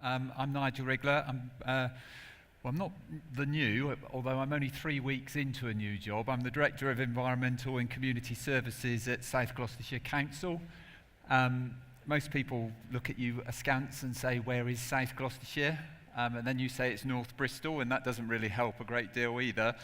I'm Nigel Riglar. I'm not the new, although I'm only 3 weeks into a new job. I'm the Director of Environmental and Community Services at South Gloucestershire Council. Most people look at you askance and say, where is South Gloucestershire? And then you say it's North Bristol, and that doesn't really help a great deal either.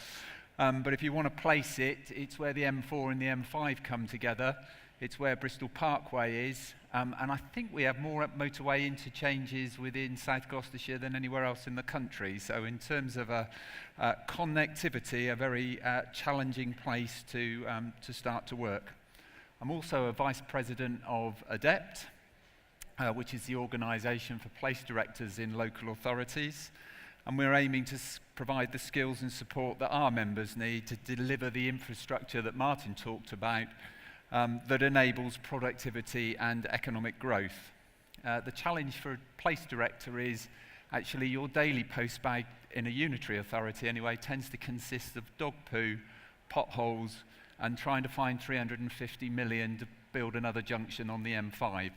But if you want to place it, it's where the M4 and the M5 come together. It's where Bristol Parkway is, and I think we have more motorway interchanges within South Gloucestershire than anywhere else in the country. So in terms of connectivity, a very challenging place to start to work. I'm also a Vice President of ADEPT, which is the organisation for place directors in local authorities. And we're aiming to provide the skills and support that our members need to deliver the infrastructure that Martin talked about, that enables productivity and economic growth. The challenge for a place director is actually your daily postbag in a unitary authority anyway tends to consist of dog poo, potholes, and trying to find 350 million to build another junction on the M5.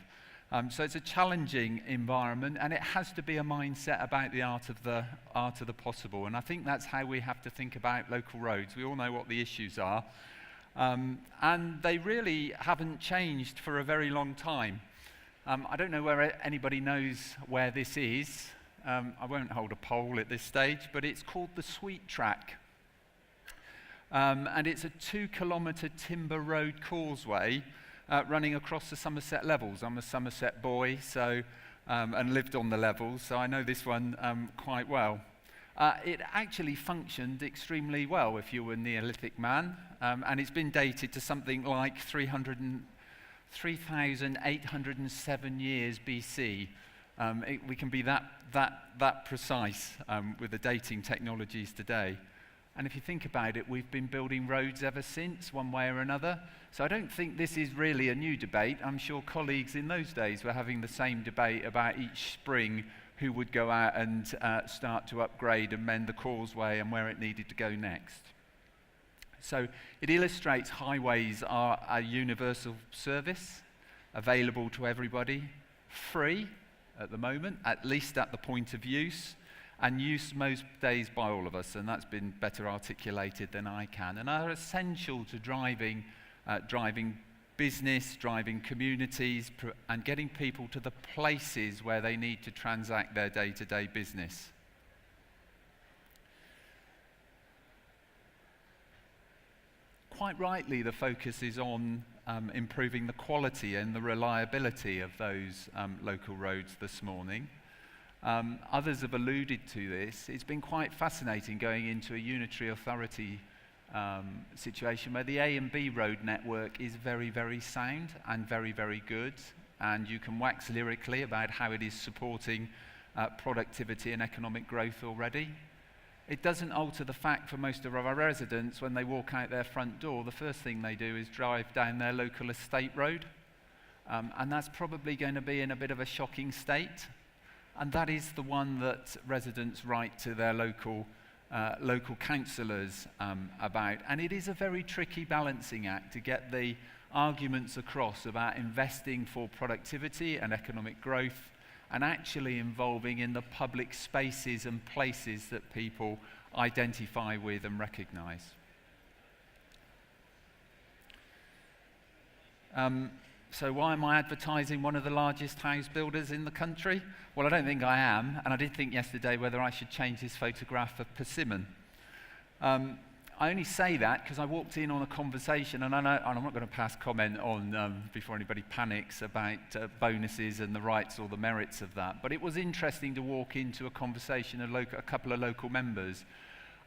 So it's a challenging environment, and it has to be a mindset about the art of the possible. And I think that's how we have to think about local roads. We all know what the issues are. And they really haven't changed for a very long time. I don't know where anybody knows where this is. I won't hold a poll at this stage, but it's called the Sweet Track. And it's a 2-kilometre timber road causeway running across the Somerset levels. I'm a Somerset boy, so and lived on the levels, so I know this one quite well. It actually functioned extremely well if you were a Neolithic man, and it's been dated to something like 3,807 years BC. We can be that precise with the dating technologies today. And if you think about it, we've been building roads ever since, one way or another. So I don't think this is really a new debate. I'm sure colleagues in those days were having the same debate about each spring who would go out and start to upgrade and mend the causeway and where it needed to go next. So it illustrates highways are a universal service, available to everybody, free at the moment, at least at the point of use, and used most days by all of us, and that's been better articulated than I can, and are essential to driving business, driving communities, and getting people to the places where they need to transact their day-to-day business. Quite rightly, the focus is on improving the quality and the reliability of those local roads this morning. Others have alluded to this. It's been quite fascinating going into a unitary authority situation where the A and B road network is very, very sound and very, very good, and you can wax lyrically about how it is supporting productivity and economic growth already. It doesn't alter the fact for most of our residents, when they walk out their front door, the first thing they do is drive down their local estate road, and that's probably going to be in a bit of a shocking state, and that is the one that residents write to their local councillors about. And it is a very tricky balancing act to get the arguments across about investing for productivity and economic growth and actually involving in the public spaces and places that people identify with and recognise. So why am I advertising one of the largest house builders in the country? Well, I don't think I am, and I did think yesterday whether I should change this photograph of Persimmon. I only say that because I walked in on a conversation, and I'm not going to pass comment on, before anybody panics, about bonuses and the rights or the merits of that, but it was interesting to walk into a conversation of a couple of local members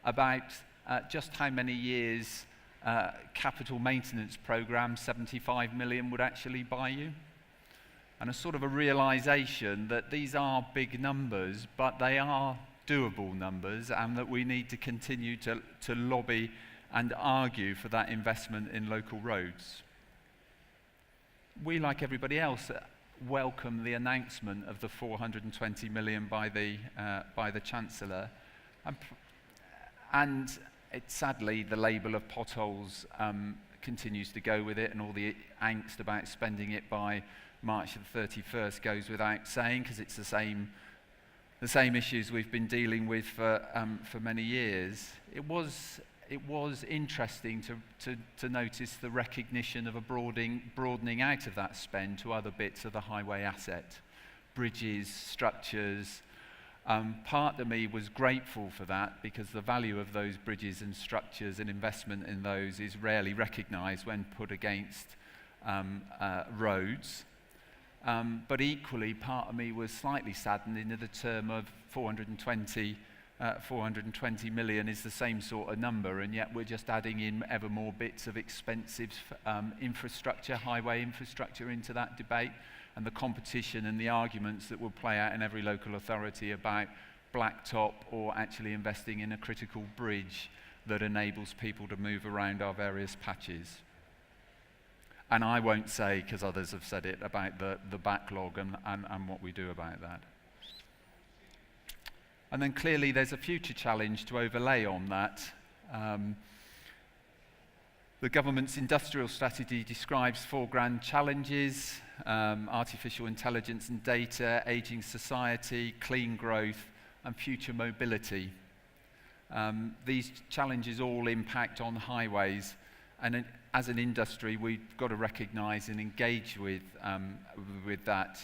about just how many years capital maintenance program, 75 million, would actually buy you. And a sort of a realization that these are big numbers, but they are doable numbers, and that we need to continue to lobby and argue for that investment in local roads. We, like everybody else, welcome the announcement of the 420 million by the Chancellor. And sadly, the label of potholes continues to go with it, and all the angst about spending it by March the 31st goes without saying, because it's the same the same issues we've been dealing with for many years. It was interesting to notice the recognition of a broadening out of that spend to other bits of the highway asset, bridges, structures. Part of me was grateful for that because the value of those bridges and structures and investment in those is rarely recognised when put against roads. But equally, part of me was slightly saddened in the term of 420 million is the same sort of number, and yet we're just adding in ever more bits of expensive infrastructure, highway infrastructure into that debate, and the competition and the arguments that will play out in every local authority about blacktop or actually investing in a critical bridge that enables people to move around our various patches. And I won't say, because others have said it, about the backlog and what we do about that. And then clearly there's a future challenge to overlay on that. The government's industrial strategy describes 4 grand challenges: artificial intelligence and data, ageing society, clean growth, and future mobility. These challenges all impact on highways, and as an industry, we've got to recognise and engage with that.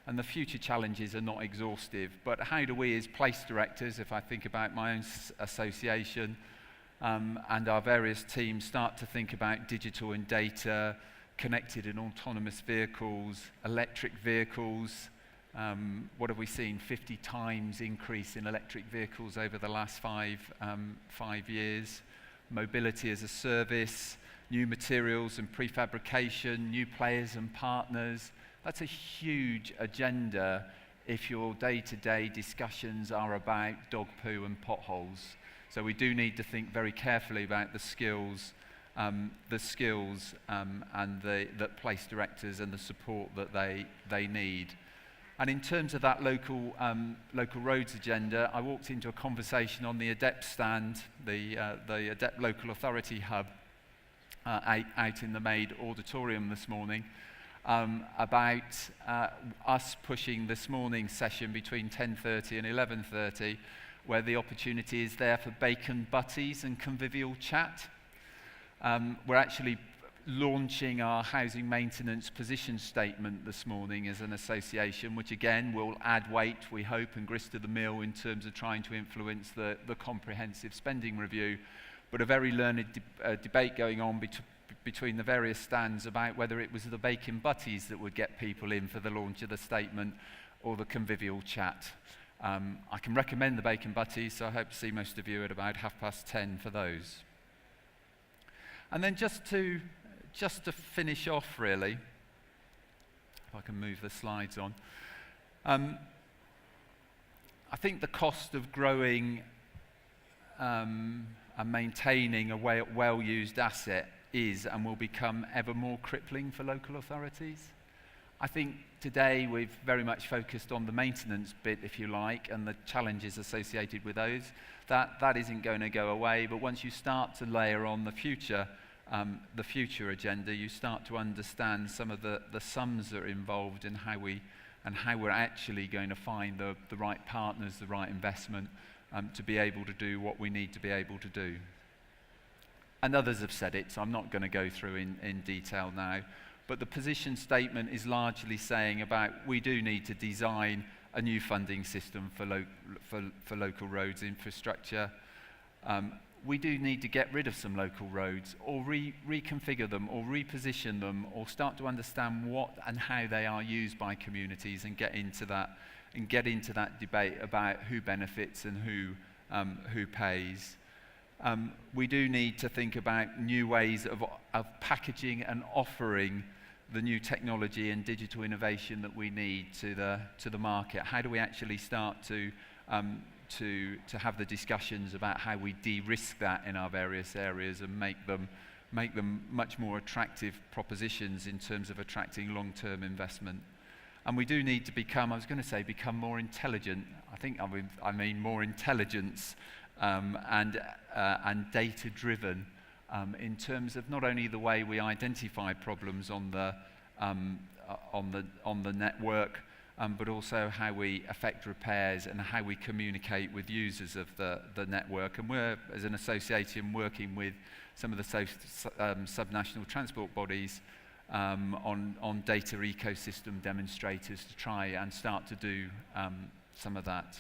And the future challenges are not exhaustive, but how do we as place directors, if I think about my own association, and our various teams start to think about digital and data, connected and autonomous vehicles, electric vehicles. What have we seen? 50 times increase in electric vehicles over the last 5 years. Mobility as a service, new materials and prefabrication, new players and partners. That's a huge agenda if your day-to-day discussions are about dog poo and potholes. So we do need to think very carefully about the skills and that place directors and the support that they need. And in terms of that local roads agenda, I walked into a conversation on the ADEPT stand, the ADEPT Local Authority Hub, out in the Maid Auditorium this morning, about us pushing this morning's session between 10:30 and 11:30, where the opportunity is there for bacon butties and convivial chat. We're actually launching our housing maintenance position statement this morning as an association, which again will add weight, we hope, and grist to the mill in terms of trying to influence the comprehensive spending review. But a very learned debate going on between the various stands about whether it was the bacon butties that would get people in for the launch of the statement or the convivial chat. I can recommend the bacon butties, so I hope to see most of you at about 10:30 for those. And then just to finish off, really, if I can move the slides on, I think the cost of growing and maintaining a well-used asset is and will become ever more crippling for local authorities. I think today we've very much focused on the maintenance bit, if you like, and the challenges associated with those. That isn't going to go away, but once you start to layer on the future agenda, you start to understand some of the sums that are involved in how we're actually going to find the right partners, the right investment to be able to do what we need to be able to do. And others have said it, so I'm not going to go through in detail now. But the position statement is largely saying about we do need to design a new funding system for local roads infrastructure. We do need to get rid of some local roads or reconfigure them or reposition them or start to understand what and how they are used by communities and get into that debate about who benefits and who pays. We do need to think about new ways of packaging and offering the new technology and digital innovation that we need to the market. How do we actually start to have the discussions about how we de-risk that in our various areas and make them much more attractive propositions in terms of attracting long-term investment? And we do need to become more intelligent. I mean more intelligence and data-driven in terms of not only the way we identify problems on the network but also how we affect repairs and how we communicate with users of the network. And we're, as an association, working with some of the subnational transport bodies on data ecosystem demonstrators to try and start to do some of that.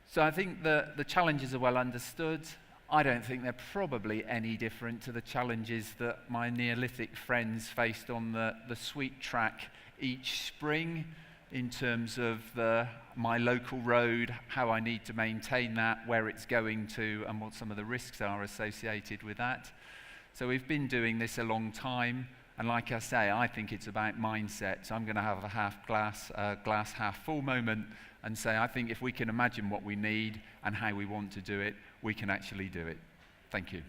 So I think the challenges are well understood. I don't think they're probably any different to the challenges that my Neolithic friends faced on the sweet track each spring in terms of my local road, how I need to maintain that, where it's going to, and what some of the risks are associated with that. So we've been doing this a long time, and like I say, I think it's about mindset. So I'm going to have a glass half full moment and say, I think if we can imagine what we need and how we want to do it, we can actually do it. Thank you.